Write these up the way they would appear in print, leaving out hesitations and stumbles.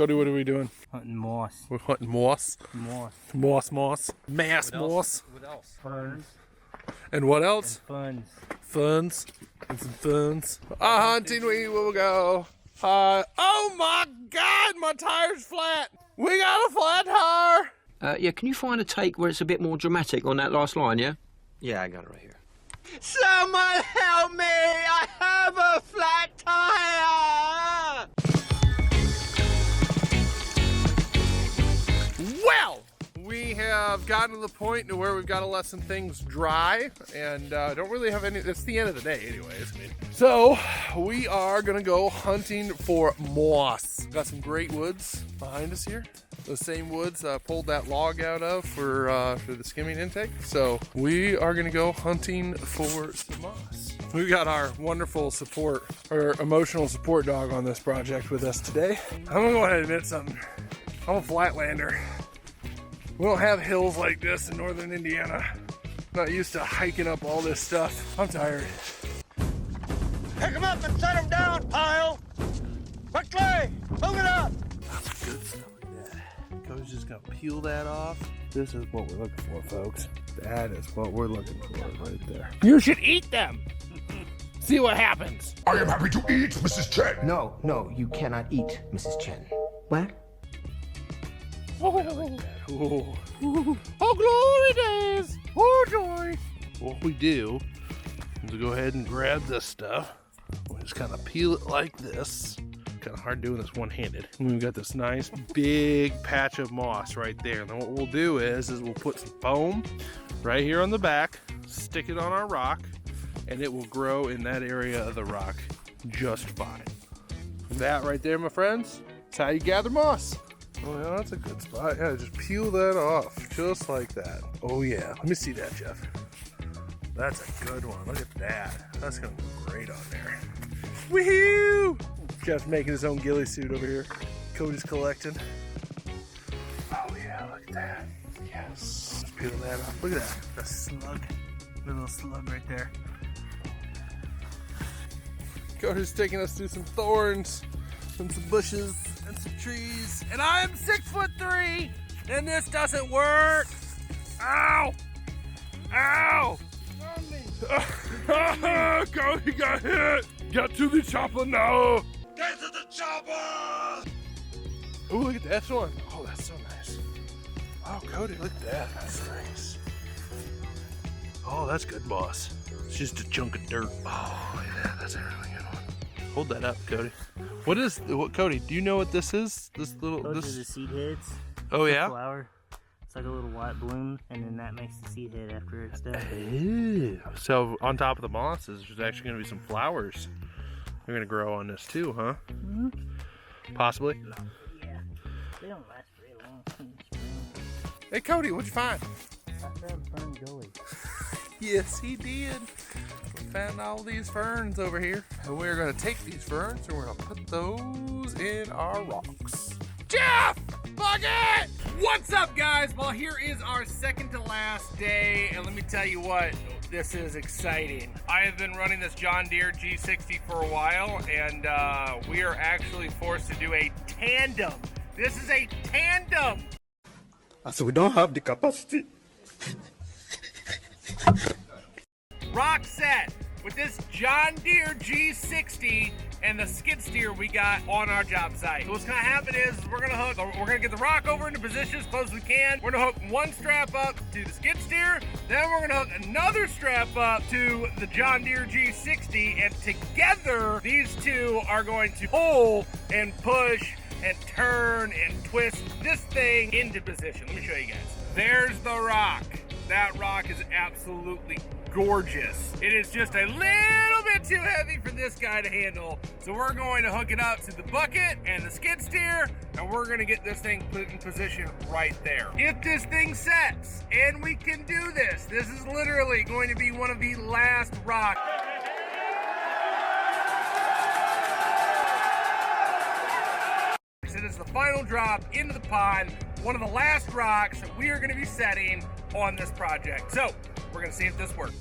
Cody, what are we doing? Hunting moss. We're hunting moss. Moss. Moss. Mass moss. What else? Ferns. And what else? And Funs. And some funs. Hunting we will go. Oh my God, my tire's flat. We got a flat tire. Yeah, can you find a take where it's a bit more dramatic on that last line, yeah? Yeah, I got it right here. Someone help me! I have a flat tire! Well, we have gotten to the point to where we've got to let some things dry and don't really have any. It's the end of the day anyways. So we are gonna go hunting for moss. Got some great woods behind us here. Those same woods pulled that log out of for the skimming intake. So we are gonna go hunting for some moss. We got our wonderful support, or emotional support dog on this project with us today. I'm gonna go ahead and admit something. I'm a flatlander. We don't have hills like this in northern Indiana. Not used to hiking up all this stuff. I'm tired. Pick them up and set them down, pile! Quickly! Move it up! That's good stuff like that. Cody's just gonna peel that off. This is what we're looking for, folks. That is what we're looking for right there. You should eat them! See what happens. I am happy to eat, Mrs. Chen. No, you cannot eat, Mrs. Chen. What? Oh, I like that. Oh. Oh, glory days! Oh, joy! What we do is we go ahead and grab this stuff. We just kind of peel it like this. Kind of hard doing this one-handed. And we've got this nice big patch of moss right there. And then what we'll do is we'll put some foam right here on the back, stick it on our rock, and it will grow in that area of the rock just fine. That right there, my friends, is how you gather moss. Oh yeah, that's a good spot. Yeah, just peel that off, just like that. Oh yeah, let me see that, Jeff. That's a good one. Look at that. That's gonna look great on there. Woohoo! Jeff's making his own ghillie suit over here. Cody's collecting. Oh yeah, look at that. Yes. Let's peel that off. Look at that. The slug. The little slug right there. Cody's taking us through some thorns and some bushes and some trees. And I am 6'3", and this doesn't work. Ow! Ow! Cody got hit! Get to the chopper now! Get to the chopper! Oh, look at that one. Oh, that's so nice. Oh, Cody, look at that. That's nice. Oh, that's good, boss. It's just a chunk of dirt. Oh, yeah, that's a really good one. Hold that up, Cody. What, Cody, do you know what this is? This little, those are the seed heads. Oh, yeah? Flower. It's like a little white bloom, and then that makes the seed head after it's done. Ew. So on top of the moss, there's actually going to be some flowers. They're going to grow on this too, huh? Mm-hmm. Possibly. Yeah. They don't last very long. Hey, Cody, what'd you find? I found fern gully. Yes, he did. We found all these ferns over here. And we're going to take these ferns and we're going to put those in our rocks. Jeff! Bucket! What's up, guys? Well, here is our second to last day, and let me tell you what, this is exciting. I have been running this John Deere G60 for a while, and we are actually forced to do a tandem. This is a tandem! So we don't have the capacity. Rock set with this John Deere G60 and the skid steer we got on our job site. So what's gonna happen is we're gonna get the rock over into position as close as we can. We're gonna hook one strap up to the skid steer, then we're gonna hook another strap up to the John Deere G60, and together these two are going to pull and push and turn and twist this thing into position. Let me show you guys. There's the rock. That rock is absolutely gorgeous. It is just a little bit too heavy for this guy to handle. So we're going to hook it up to the bucket and the skid steer, and we're gonna get this thing put in position right there. If this thing sets, and we can do this, this is literally going to be one of the last rocks. It is the final drop into the pond, one of the last rocks that we are going to be setting on this project. So we're going to see if this works.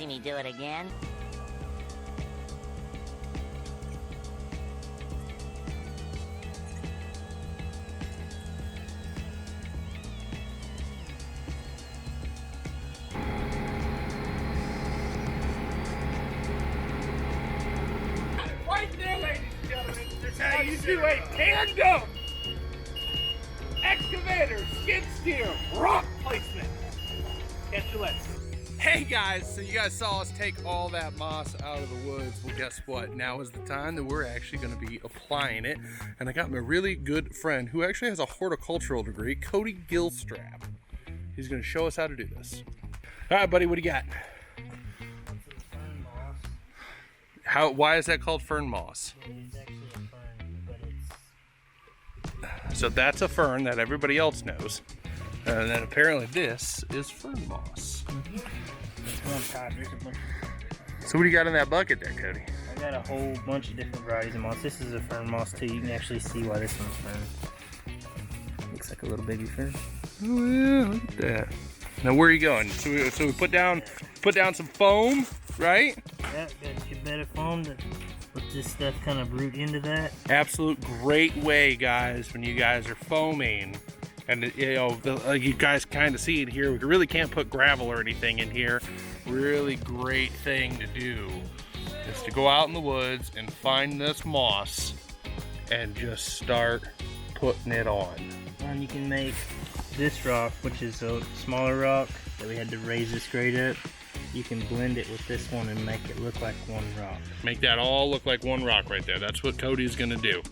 see me do it again? Right there, ladies and gentlemen, is how you do a tandem excavator, skid steer, rock placement. Catch your legs. Hey guys, so you guys saw us take all that moss out of the woods. Well, guess what? Now is the time that we're actually going to be applying it. And I got my really good friend who actually has a horticultural degree, Cody Gilstrap. He's going to show us how to do this. All right, buddy, what do you got? Why is that called fern moss? It's actually a fern, but it's... So that's a fern that everybody else knows. And then apparently this is fern moss. It's one type. There's a bunch. So what do you got in that bucket there, Cody? I got a whole bunch of different varieties of moss. This is a fern moss too. You can actually see why this one's fern. Looks like a little baby fern. Oh yeah, look at that. Now where are you going? So we put down some foam, right? Yeah, got your bed of foam to let this stuff kind of root into that. Absolute great way, guys, when you guys are foaming. And you know, you guys kind of see it here. We really can't put gravel or anything in here. Really great thing to do is to go out in the woods and find this moss and just start putting it on. And you can make this rock, which is a smaller rock that we had to raise this grade up. You can blend it with this one and make it look like one rock. Make that all look like one rock right there. That's what Cody's gonna do.